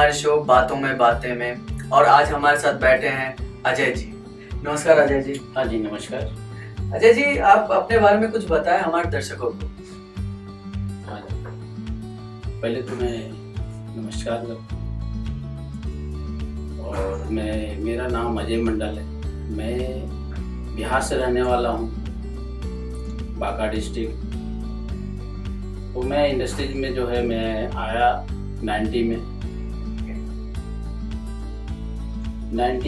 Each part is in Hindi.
हमारे शो बातों में बातें में, और आज हमारे साथ बैठे हैं अजय जी। नमस्कार अजय जी। हाँ जी, नमस्कार। अजय जी, आप अपने बारे में कुछ बताएं हमारे दर्शकों को। हाँ जी, पहले तो मैं नमस्कार करता हूँ और मेरा नाम अजय मंडल है। मैं बिहार से रहने वाला हूँ, बांका डिस्ट्रिक्ट। तो मैं इंडस्ट्रीज में जो है मैं आया 90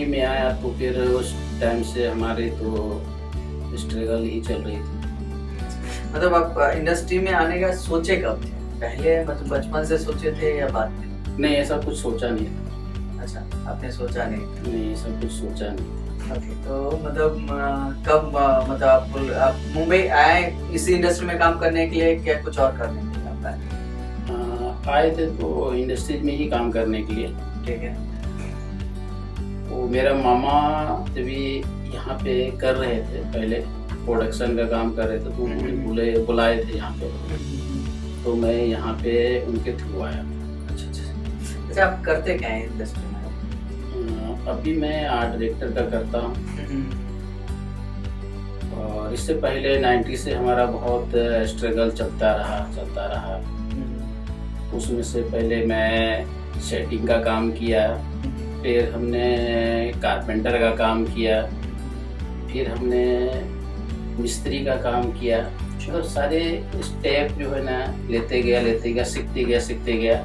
में आया। तो फिर उस टाइम से हमारे तो स्ट्रगल ही चल रही थी। मतलब आप इंडस्ट्री में आने का सोचे कब थे? पहले मतलब बचपन से सोचे थे या बाद में? नहीं, ऐसा कुछ सोचा नहीं था। अच्छा, आपने सोचा नहीं? नहीं, ऐसा कुछ सोचा नहीं। ओके, तो मतलब कब मतलब आप मुंबई आए इसी इंडस्ट्री में काम करने के लिए, क्या कुछ और करने के लिए आप आए? आए थे तो इंडस्ट्रीज में ही काम करने के लिए। ठीक है। वो मेरा मामा जब यहाँ पे कर रहे थे, पहले प्रोडक्शन का काम कर रहे थे, तो उन्होंने बुलाए थे यहाँ पे। तो मैं यहाँ पे उनके थ्रू आया। अच्छा, आप करते क्या है इंडस्ट्री में? अभी मैं आर्ट डायरेक्टर का करता हूँ। और इससे पहले 90 से हमारा बहुत स्ट्रगल चलता रहा। उसमें से पहले मैं सेटिंग का काम किया, फिर हमने कारपेंटर का काम किया, फिर हमने मिस्त्री का काम किया। तो सारे स्टेप जो है ना लेते गया, सीखते गया।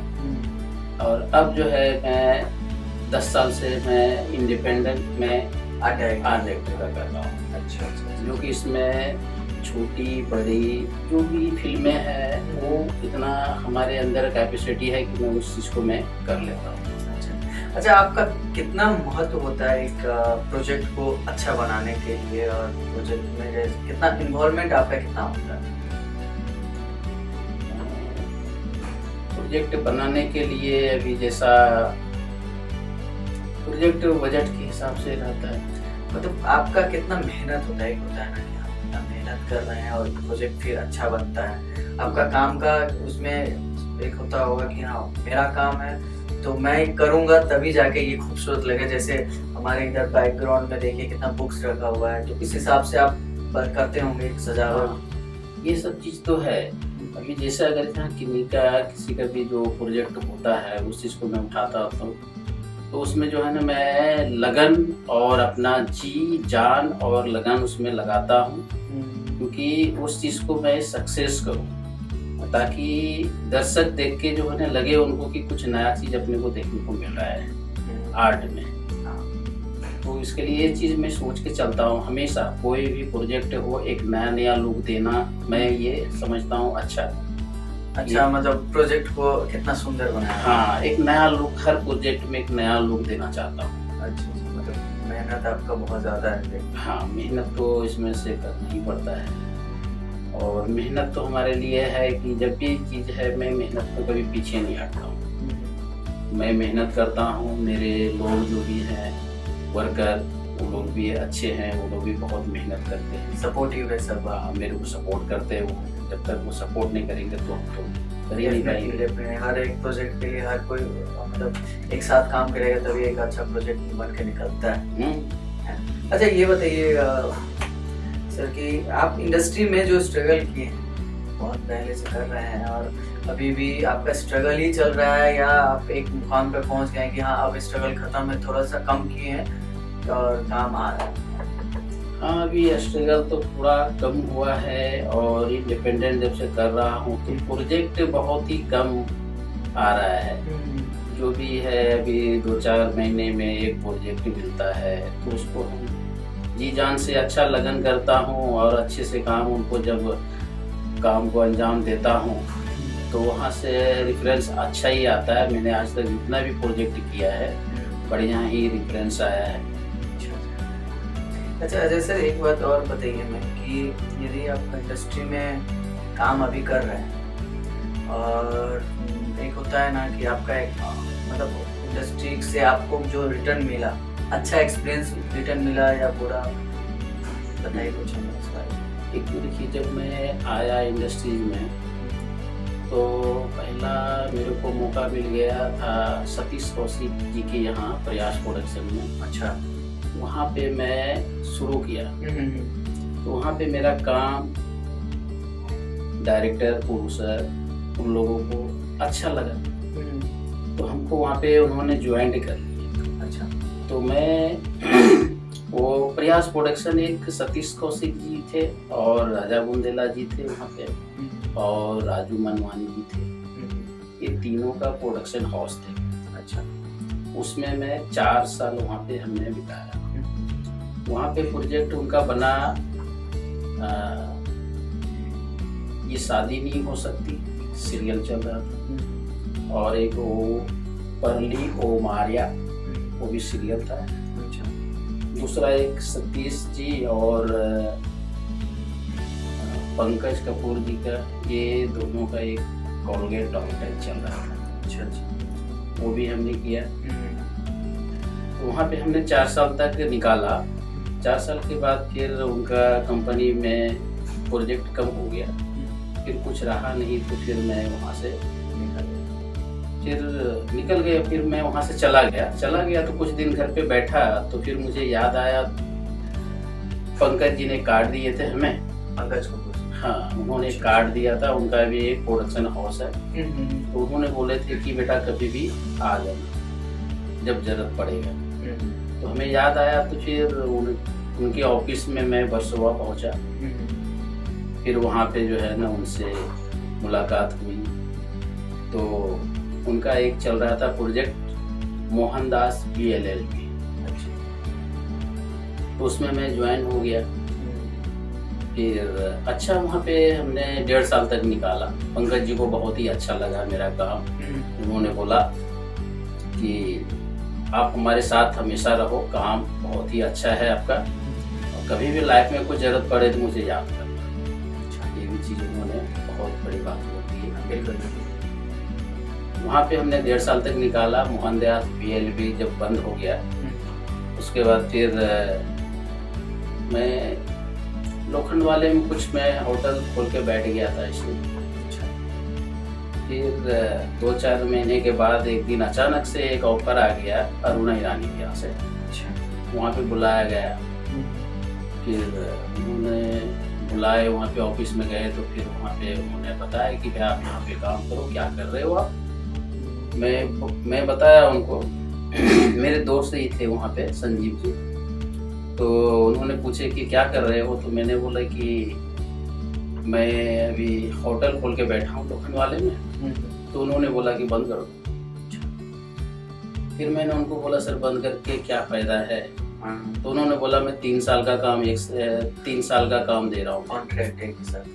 और अब जो है मैं 10 साल से मैं इंडिपेंडेंट में आर्ट डायरेक्टर का कर रहा हूँ। अच्छा। जो कि इसमें छोटी बड़ी जो भी फिल्में हैं वो इतना हमारे अंदर कैपेसिटी है कि मैं उस चीज़ को मैं कर लेता हूँ। अच्छा, आपका कितना महत्व होता है एक प्रोजेक्ट को अच्छा बनाने के लिए, और प्रोजेक्ट में कितना इन्वॉल्वमेंट आपका कितना होता है? प्रोजेक्ट बनाने के लिए अभी जैसा प्रोजेक्ट बजट के हिसाब से रहता है। मतलब आपका कितना मेहनत होता है? एक होता है ना कि आप इतना मेहनत कर रहे हैं और प्रोजेक्ट फिर अच्छा बनता है। आपका काम का उसमें एक होता होगा कि हाँ मेरा काम है तो मैं करूँगा तभी जाके ये खूबसूरत लगे। जैसे हमारे इधर बैकग्राउंड में देखिए कितना बुक्स रखा हुआ है, तो इस हिसाब से आप करते होंगे एक सजावट। ये सब चीज़ तो है। अभी जैसे अगर यहाँ किसी का भी जो प्रोजेक्ट होता है उस चीज़ को मैं उठाता होता हूँ, तो उसमें जो है ना मैं लगन और अपना जी जान और लगन उसमें लगाता हूँ, क्योंकि उस चीज़ को मैं सक्सेस करूँ, ताकि दर्शक देख के जो है ना लगे उनको कि कुछ नया चीज़ अपने को देखने को मिल रहा है आर्ट में। तो इसके लिए ये चीज़ मैं सोच के चलता हूँ हमेशा। कोई भी प्रोजेक्ट हो एक नया लुक देना, मैं ये समझता हूँ। अच्छा, मतलब प्रोजेक्ट को कितना सुंदर बनाया। हाँ, एक नया लुक, हर प्रोजेक्ट में एक नया लुक देना चाहता हूँ। अच्छा, मतलब मेहनत आपका बहुत ज़्यादा है। हाँ, मेहनत तो इसमें से करना ही पड़ता है। और मेहनत तो हमारे लिए है कि जब भी चीज़ है मैं मेहनत को कभी पीछे नहीं हटता हूँ। मैं मेहनत करता हूँ। मेरे लोग जो भी हैं वर्कर, वो लोग भी अच्छे हैं, वो लोग भी बहुत मेहनत करते हैं, सपोर्टिव है सब। मेरे को सपोर्ट करते हैं। वो जब तक वो सपोर्ट नहीं करेंगे तो हम तो कर ही नहीं पाएंगे। हर एक प्रोजेक्ट के लिए हर कोई मतलब एक साथ काम करेगा तभी एक अच्छा प्रोजेक्ट बन के निकलता है। अच्छा, ये बताइए सर कि आप इंडस्ट्री में जो स्ट्रगल किए हैं बहुत पहले से कर रहे हैं, और अभी भी आपका स्ट्रगल ही चल रहा है, या आप एक मुकाम पे पहुंच गए कि हाँ अब स्ट्रगल खत्म है, थोड़ा सा कम किए हैं और काम आ रहा है? हाँ, अभी स्ट्रगल तो थोड़ा कम हुआ है, और इंडिपेंडेंट जब से कर रहा हूँ तो प्रोजेक्ट बहुत ही कम आ रहा है। जो भी है अभी 2-4 महीने में एक प्रोजेक्ट मिलता है, तो उसको हम जी जान से अच्छा लगन करता हूँ और अच्छे से जब काम को अंजाम देता हूँ तो वहाँ से रेफरेंस अच्छा ही आता है। मैंने आज तक जितना भी प्रोजेक्ट किया है बढ़िया ही रेफरेंस आया है। अच्छा अजय सर, एक बात और बताइए मैं कि यदि आप इंडस्ट्री में काम अभी कर रहे हैं, और एक होता है ना कि आपका एक मतलब इंडस्ट्री से आपको जो रिटर्न मिला, अच्छा एक्सपीरियंस रिटर्न मिला या बुरा, बताइए कुछ हमें इस बारे में। एक तो देखिए, जब मैं आया इंडस्ट्रीज में तो पहला मेरे को मौका मिल गया था सतीश कौशिक जी के यहाँ प्रयास प्रोडक्शन में। अच्छा। वहाँ पे मैं शुरू किया। तो वहाँ पे मेरा काम डायरेक्टर, प्रोड्यूसर, उन लोगों को अच्छा लगा, तो हमको वहाँ पे उन्होंने ज्वाइन कर लिया। अच्छा। तो मैं वो प्रयास प्रोडक्शन, एक सतीश कौशिक जी थे और राजा बुंदेला जी थे वहाँ पे, और राजू मनवानी जी थे। ये तीनों का प्रोडक्शन हाउस थे। अच्छा। उसमें मैं 4 साल वहाँ पे हमने बिताया। वहाँ पे प्रोजेक्ट उनका बना ये शादी नहीं हो सकती, सीरियल चल रहा था, और एक वो परली ओ मारिया, वो भी सीरियल था। दूसरा एक सतीश जी और पंकज कपूर जी का, ये दोनों का एक कोलगेट डॉक्टर चल रहा था। अच्छा। वो भी हमने किया। तो वहाँ पे हमने 4 साल तक निकाला। 4 साल के बाद फिर उनका कंपनी में प्रोजेक्ट कम हो गया, फिर कुछ रहा नहीं, तो फिर मैं वहाँ से निकल गया। फिर मैं वहाँ से चला गया तो कुछ दिन घर पे बैठा, तो फिर मुझे याद आया पंकज जी ने कार्ड दिए थे हमें। पंकज को? हाँ, उन्होंने कार्ड दिया था। उनका भी एक प्रोडक्शन हाउस है। तो उन्होंने बोले थे कि बेटा कभी भी आ जाना जब जरूरत पड़ेगा। तो हमें याद आया, तो फिर उनके ऑफिस में मैं बरसोवा पहुंचा। फिर वहाँ पे जो है ना उनसे मुलाकात हुई। तो उनका एक चल रहा था प्रोजेक्ट मोहनदास BLLP, तो उसमें मैं ज्वाइन हो गया। फिर अच्छा, वहाँ पे हमने 1.5 साल तक निकाला। पंकज जी को बहुत ही अच्छा लगा मेरा काम। उन्होंने बोला कि आप हमारे साथ हमेशा रहो, काम बहुत ही अच्छा है आपका, और कभी भी लाइफ में कुछ जरूरत पड़े तो मुझे याद करना। ये भी चीज़ उन्होंने बहुत बड़ी बात होती है। वहाँ पे हमने 1.5 साल तक निकाला। मोहनदास BLLP जब बंद हो गया, उसके बाद फिर मैं लोखंड वाले में कुछ मैं होटल खोल के बैठ गया था इसलिए। फिर 2-4 महीने के बाद एक दिन अचानक से एक ऑफर आ गया अरुणा ईरानी के यहाँ से। वहाँ पे बुलाया गया। फिर उन्होंने बुलाए, वहाँ पे ऑफिस में गए, तो फिर वहाँ पे उन्होंने बताया कि भाई आप यहाँ पे काम करो, क्या कर रहे हो आप। मैं बताया उनको। मेरे दोस्त ही थे वहाँ पे, संजीव जी। तो उन्होंने पूछे कि क्या कर रहे हो, तो मैंने बोला कि मैं अभी होटल खोल के बैठा हूँ लोखंड वाले में। तो उन्होंने बोला कि बंद करो। फिर मैंने उनको बोला सर बंद करके क्या फायदा है। तो उन्होंने बोला मैं 3 साल का काम 3 साल का काम दे रहा हूँ कॉन्ट्रैक्ट के साथ।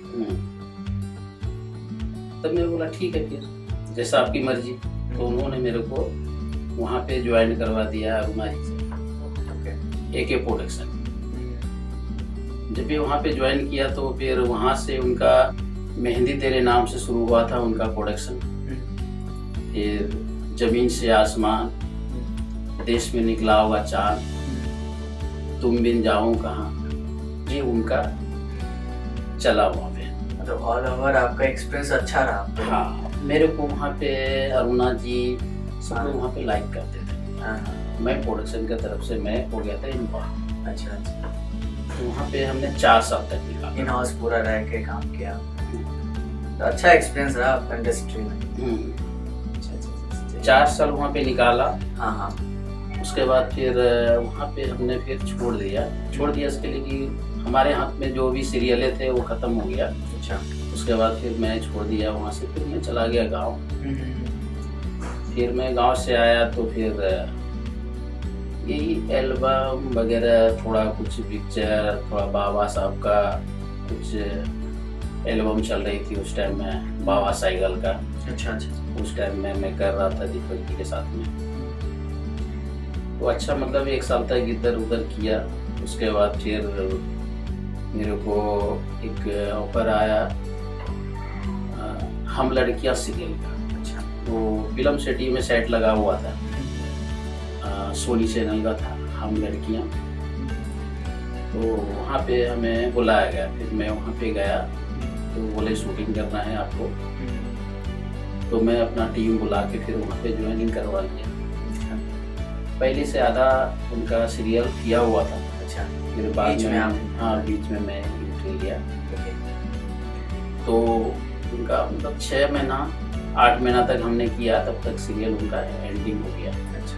तब मैं बोला ठीक है, फिर जैसा आपकी मर्जी। तो उन्होंने मेरे को वहाँ पे ज्वाइन करवा दिया अरुणा जी से, AK प्रोडक्शन। जब भी वहाँ पे ज्वाइन किया, तो फिर वहाँ से उनका मेहंदी तेरे नाम से शुरू हुआ था उनका प्रोडक्शन। फिर जमीन से आसमान, देश में निकला होगा चांद, तुम बिन जाऊं कहाँ, ये उनका चला वहाँ पे। मतलब ऑल ओवर आपका एक्सपीरियंस अच्छा रहा। हाँ, मेरे को वहाँ पे अरुणा जी सब लोग वहाँ पे लाइक करते थे। मैं प्रोडक्शन की तरफ से मैं हो गया था इन्वॉल्व। अच्छा। तो वहाँ पे हमने 4 साल तक निकाला, इन हाउस पूरा रह के काम किया। तो अच्छा एक्सपीरियंस रहा आपका इंडस्ट्री में। 4 साल वहाँ पे निकाला। हाँ। उसके बाद फिर वहाँ पे हमने फिर छोड़ दिया इसके लिए कि हमारे हाथ में जो भी सीरियलें थे वो खत्म हो गया। अच्छा। उसके बाद फिर मैं छोड़ दिया वहाँ से। फिर मैं चला गया गाँव। फिर मैं गांव से आया, तो फिर यही एल्बम वगैरह, थोड़ा कुछ पिक्चर, थोड़ा बाबा साहब का कुछ एल्बम चल रही थी उस टाइम में, बाबा साइकिल का। अच्छा। उस टाइम में मैं कर रहा था दीपक जी के साथ में। तो अच्छा, मतलब 1 साल तक इधर उधर किया। उसके बाद फिर मेरे को एक ऑफर आया हम लड़कियां सीरियल का। अच्छा। वो फिल्म सिटी में सेट लगा हुआ था, सोनी चैनल का था हम लड़कियां। तो वहाँ पे हमें बुलाया गया। फिर मैं वहाँ पे गया, तो बोले शूटिंग करना है आपको। तो मैं अपना टीम बुला के फिर वहाँ पे ज्वाइनिंग करवा लिया। पहले से आधा उनका सीरियल किया हुआ था। अच्छा, फिर बाद बीच में आप? हाँ, बीच में मैं एंट्री लिया। तो उनका मतलब 6 महीना 8 महीना तक हमने किया, तब तक सीरियल उनका एंडिंग हो गया। अच्छा,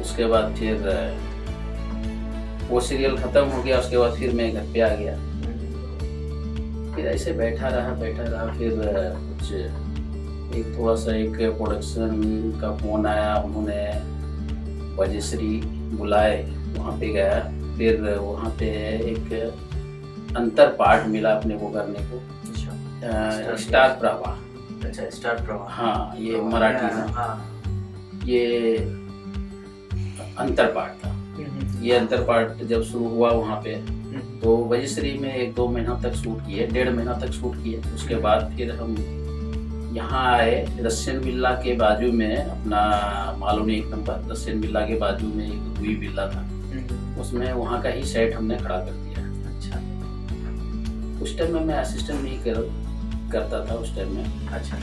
उसके बाद फिर वो सीरियल खत्म हो गया। उसके बाद फिर मैं घर पे आ गया। फिर ऐसे बैठा रहा। फिर कुछ एक थोड़ा सा एक प्रोडक्शन का फोन आया, उन्होंने वजयश्री बुलाए, वहाँ पे गया। फिर वहाँ पे एक अंतर पार्ट मिला अपने को करने को, स्टार प्रवाह। अच्छा, स्टार प्रवाह। हाँ, ये मराठी में। हाँ। ये अंतर पार्ट था। ये अंतर पार्ट जब शुरू हुआ वहाँ पे, तो वजयश्री में 1-2 महीना तक शूट किए, 1.5 महीना तक शूट किए। उसके बाद फिर हम यहाँ आए। रशियन विला के बाजू में अपना मालूम 1 नंबर रशियन विला के बाजू में एक दुई विला था, उसमें वहाँ का ही सेट हमने खड़ा कर दिया। अच्छा, उस टाइम में मैं असिस्टेंट नहीं करता था उस टाइम में। अच्छा,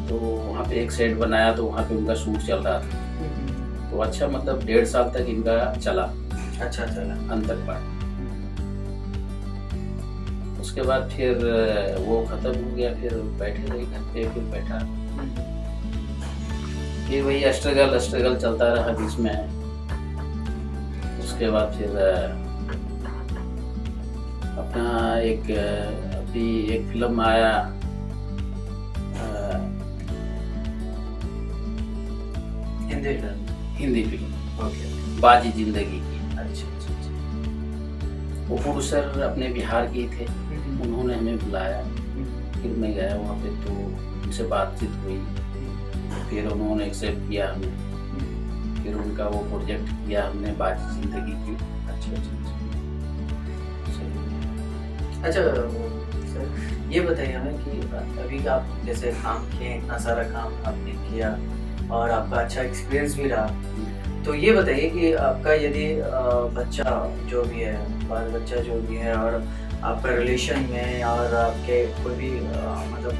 तो वहाँ पे एक सेट बनाया, तो वहाँ पे उनका शूट चल रहा था। तो अच्छा, मतलब 1.5 साल तक इनका चला। अच्छा, चला अंतर पार्ट। उसके बाद फिर वो खत्म हो गया। फिर बैठे रहे घर पे। फिर बैठा, फिर वही स्ट्रगल चलता रहा बीच में। उसके बाद फिर अपना अभी एक फिल्म आया, हिंदी फिल्म, बाजी जिंदगी की। अच्छा, वो प्रोड्यूसर अपने बिहार के थे, उन्होंने हमें बुलाया। फिर मैं गया वहाँ पे, तो उनसे बातचीत हुई। फिर उन्होंने एक्सेप्ट किया हमें। फिर उनका वो प्रोजेक्ट किया हमने, बाजी जिंदगी की। अच्छा सर, ये बताइए हमें कि अभी आप जैसे काम किए, इतना सारा काम आपने किया और आपका अच्छा एक्सपीरियंस भी रहा, तो ये बताइए कि आपका यदि बच्चा जो भी है, बाल बच्चा जो भी है, और आपका रिलेशन में और आपके कोई भी मतलब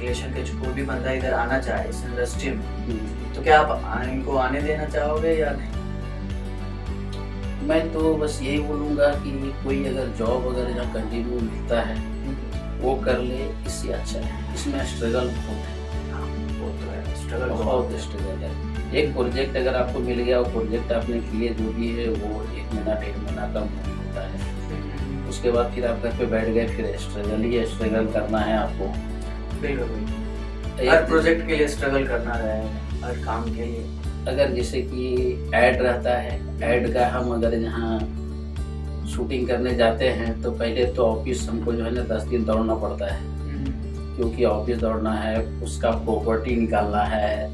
रिलेशन के कोई भी बंदा इधर आना चाहे इस इंडस्ट्री में, तो क्या आप इनको आने देना चाहोगे या नहीं? मैं तो बस यही बोलूँगा कि कोई अगर जॉब अगर जहाँ कंटिन्यू मिलता है वो कर ले, इससे अच्छा है। इसमें स्ट्रगल बहुत है। वो तो है, स्ट्रगल बहुत स्ट्रगल है। एक प्रोजेक्ट अगर आपको मिल गया, वो प्रोजेक्ट आपने किए जो भी है, वो 1 महीना 1.5 महीना का मूवी होता है। उसके बाद फिर आप घर पे बैठ गए, फिर स्ट्रगल करना है आपको। बिल्कुल, हर प्रोजेक्ट के लिए स्ट्रगल करना रहेगा, हर काम के लिए। अगर जैसे कि ऐड रहता है, ऐड का हम अगर जहाँ शूटिंग करने जाते हैं, तो पहले तो ऑफिस हमको जो है ना 10 दिन दौड़ना पड़ता है, क्योंकि ऑफिस दौड़ना है, उसका प्रॉपर्टी निकालना है,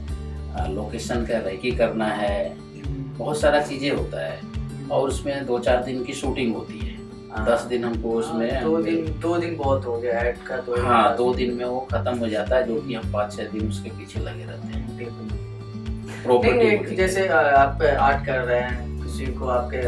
लोकेशन का रेकी करना है, बहुत सारा चीज़ें होता है। और उसमें 2-4 दिन की शूटिंग होती है। 10 दिन हमको उसमें 2 दिन बहुत हो गया ऐड का। तो हाँ, 2 दिन में वो खत्म हो जाता है, जो कि हम 5-6 दिन उसके पीछे लगे रहते हैं। प्रॉपर्टी जैसे आप आर्ट कर रहे हैं, किसी को आपके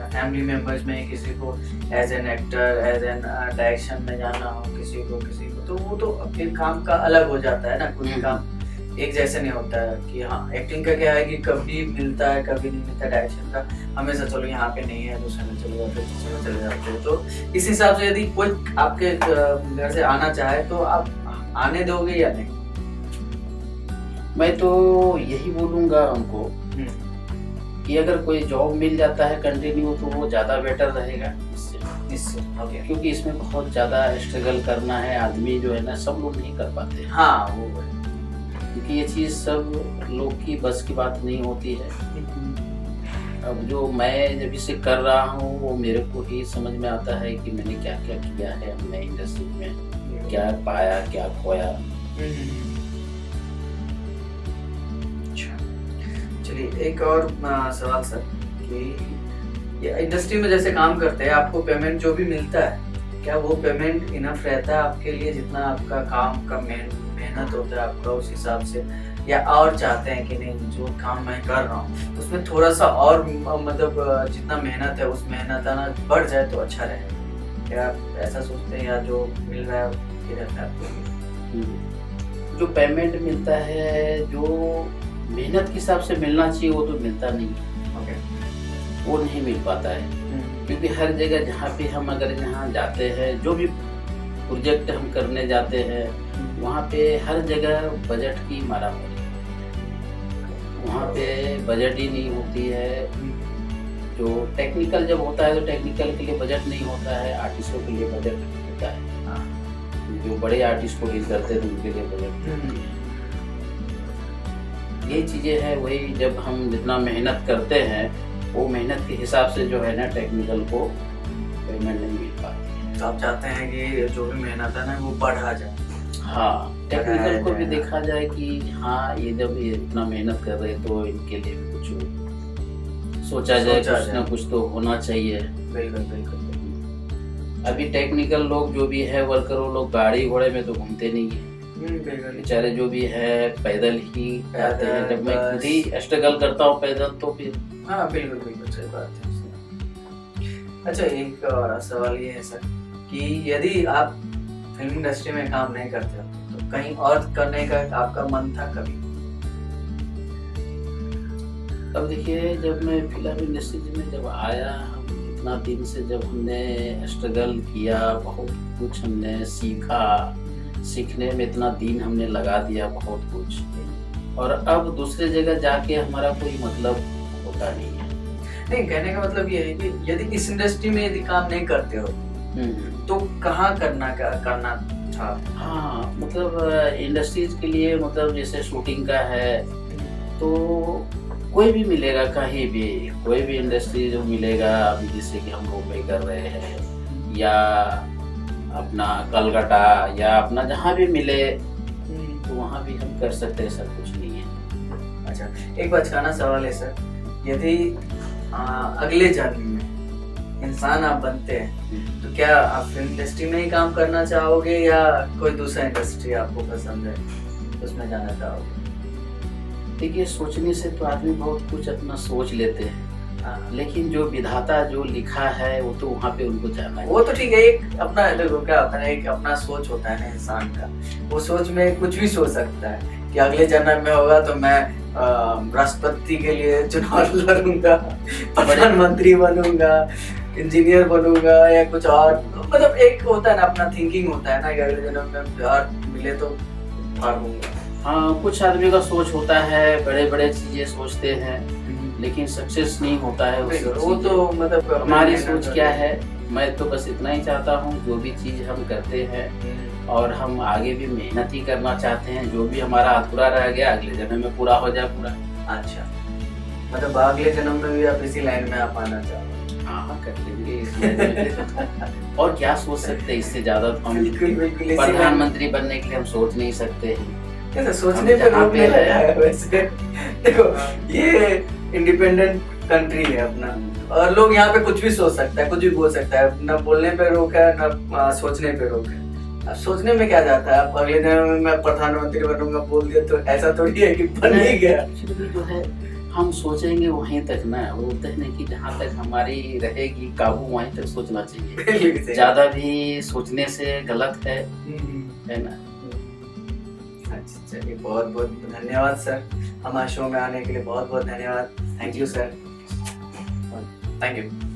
फैमिली मेंबर्स में किसी को as an actor, as an direction में जाना हो, किसी को तो वो तो फिर काम का अलग हो जाता है ना। कोई काम एक जैसे नहीं होता है कि हाँ, एक्टिंग का क्या है कि कभी मिलता है कभी नहीं मिलता। डायरेक्शन का हमेशा चलो यहाँ पे नहीं है, दूसरे में चले जाते, दूसरे में चले जाते हैं। तो इस हिसाब से यदि कोई आपके घर से आना चाहे तो आप आने दोगे या नहीं? मैं तो यही बोलूँगा उनको कि अगर कोई जॉब मिल जाता है कंटिन्यू, तो वो ज़्यादा बेटर रहेगा इससे। ओके, क्योंकि इसमें बहुत ज़्यादा स्ट्रगल करना है। आदमी जो है ना, सब लोग नहीं कर पाते। हाँ, वो है, क्योंकि ये चीज़ सब लोग की बस की बात नहीं होती है। अब जो मैं जब इसे कर रहा हूँ, वो मेरे को ही समझ में आता है कि मैंने क्या क्या किया है अपने इंडस्ट्री में, क्या पाया क्या खोया। चलिए, एक और सवाल सर, कि ये इंडस्ट्री में जैसे काम करते हैं, आपको पेमेंट जो भी मिलता है, क्या वो पेमेंट इनफ रहता है आपके लिए, जितना आपका काम का मेहनत होता है आपका उस हिसाब से, या और चाहते हैं कि नहीं जो काम मैं कर रहा हूँ उसमें थोड़ा सा और मतलब जितना मेहनत है उस मेहनत आना बढ़ जाए तो अच्छा रहेगा? क्या ऐसा सोचते हैं, या जो मिल रहा है ही रहता है आपको? जो पेमेंट मिलता है, जो मेहनत के हिसाब से मिलना चाहिए वो तो मिलता नहीं है। ओके। वो नहीं मिल पाता है, क्योंकि हर जगह जहाँ पे हम अगर यहाँ जाते हैं, जो भी प्रोजेक्ट हम करने जाते हैं, वहाँ पे हर जगह बजट की मारामारी, वहाँ पे बजट ही नहीं होती है। जो टेक्निकल जब होता है तो टेक्निकल के लिए बजट नहीं होता है, आर्टिस्टों के लिए बजट होता है। जो बड़े आर्टिस्ट को डील करते हैं तो उनके लिए बजट, ये चीज़ें हैं। वही जब हम जितना मेहनत करते हैं वो मेहनत के हिसाब से जो है ना टेक्निकल को पेमेंट नहीं मिल पाती है। तो आप चाहते हैं कि जो भी मेहनत है ना वो बढ़ा जाए? हाँ, टेक्निकल को भी देखा जाए कि हाँ ये जब ये इतना मेहनत कर रहे तो इनके लिए भी कुछ सोचा जाए, कुछ ना कुछ तो होना चाहिए। बिल्कुल बिल्कुल। अभी टेक्निकल लोग जो भी है वर्कर, वो लोग गाड़ी घोड़े में तो घूमते नहीं है, बेचारे जो भी है पैदल ही जाते हैं। जब मैं खुद ही स्ट्रगल करता हूँ पैदल तो फिर हाँ बिल्कुल बिल्कुल सही बात है। अच्छा, एक सवाल ये है सर कि यदि आप फिल्म इंडस्ट्री में काम नहीं करते हो तो कहीं और करने का आपका मन था कभी? अब देखिए, जब मैं फिल्म इंडस्ट्री में जब आया, इतना दिन से जब हमने स्ट्रगल किया, बहुत कुछ हमने सीखा, सीखने में इतना दिन हमने लगा दिया बहुत कुछ, और अब दूसरे जगह जाके हमारा कोई मतलब होता नहीं है। नहीं, कहने का मतलब ये है कि यदि इस इंडस्ट्री में यदि काम नहीं करते हो तो कहाँ करना था? हाँ, मतलब इंडस्ट्रीज के लिए, मतलब जैसे शूटिंग का है तो कोई भी मिलेगा, कहीं भी कोई भी इंडस्ट्री जो मिलेगा। अभी जैसे कि हम मुंबई कर रहे हैं या अपना कलकत्ता या अपना जहाँ भी मिले तो वहाँ भी हम कर सकते हैं, सब कुछ नहीं है। अच्छा, एक बचकाना सवाल है सर, यदि अगले जन्म में इंसान आप बनते हैं तो क्या आप फिल्म इंडस्ट्री में ही काम करना चाहोगे या कोई दूसरा इंडस्ट्री आपको पसंद है उसमें जाना चाहोगे? देखिए, सोचने से तो आदमी बहुत कुछ अपना सोच लेते हैं, लेकिन जो विधाता जो लिखा है वो तो वहाँ पे उनको जाना है। वो तो ठीक है, एक अपना देखो क्या होता है, एक अपना सोच होता है ना इंसान का, वो सोच में कुछ भी सोच सकता है कि अगले जन्म में होगा तो मैं राष्ट्रपति के लिए चुनाव लड़ूंगा, प्रधानमंत्री बनूंगा, इंजीनियर बनूंगा या कुछ और। मतलब एक होता है ना, अपना थिंकिंग होता है ना कि अगले जन्म में प्यार मिले तो भागूंगा। हाँ, कुछ आदमी का सोच होता है, बड़े बड़े चीजें सोचते हैं, लेकिन सक्सेस नहीं होता है वो तो मतलब हमारी सोच क्या है। मैं तो बस इतना ही चाहता हूँ, जो भी चीज हम करते हैं और हम आगे भी मेहनत ही करना चाहते हैं, जो भी हमारा अधूरा रह गया अगले जन्म में पूरा हो जाए पूरा। अच्छा, मतलब अगले जन्म में भी आप इसी लाइन में आप आना चाहोगे? हाँ, कर लेंगे इस लाइन में। और क्या सोच सकते हैं इससे ज्यादा? तो हम प्रधानमंत्री बनने के लिए हम सोच नहीं सकते हैं। सोचने पे रोक नहीं लगा है वैसे। देखो, ये इंडिपेंडेंट कंट्री है अपना, और लोग यहाँ पे कुछ भी सोच सकता है, कुछ भी बोल सकता है, ना बोलने पे रोक है ना सोचने पे रोक है। अब सोचने में क्या जाता है? आप अगले जन्म में मैं प्रधानमंत्री बनूंगा बोल दिया तो ऐसा थोड़ी है कि बन ही गया। जो है हम सोचेंगे वहीं तक ना, वो बोलते हैं कि जहाँ तक हमारी रहेगी काबू वहीं तक सोचना चाहिए। ज्यादा भी सोचने से गलत है ना। अच्छा, चलिए, बहुत बहुत धन्यवाद सर, हमारे शो में आने के लिए बहुत बहुत धन्यवाद। Thank you sir, thank you.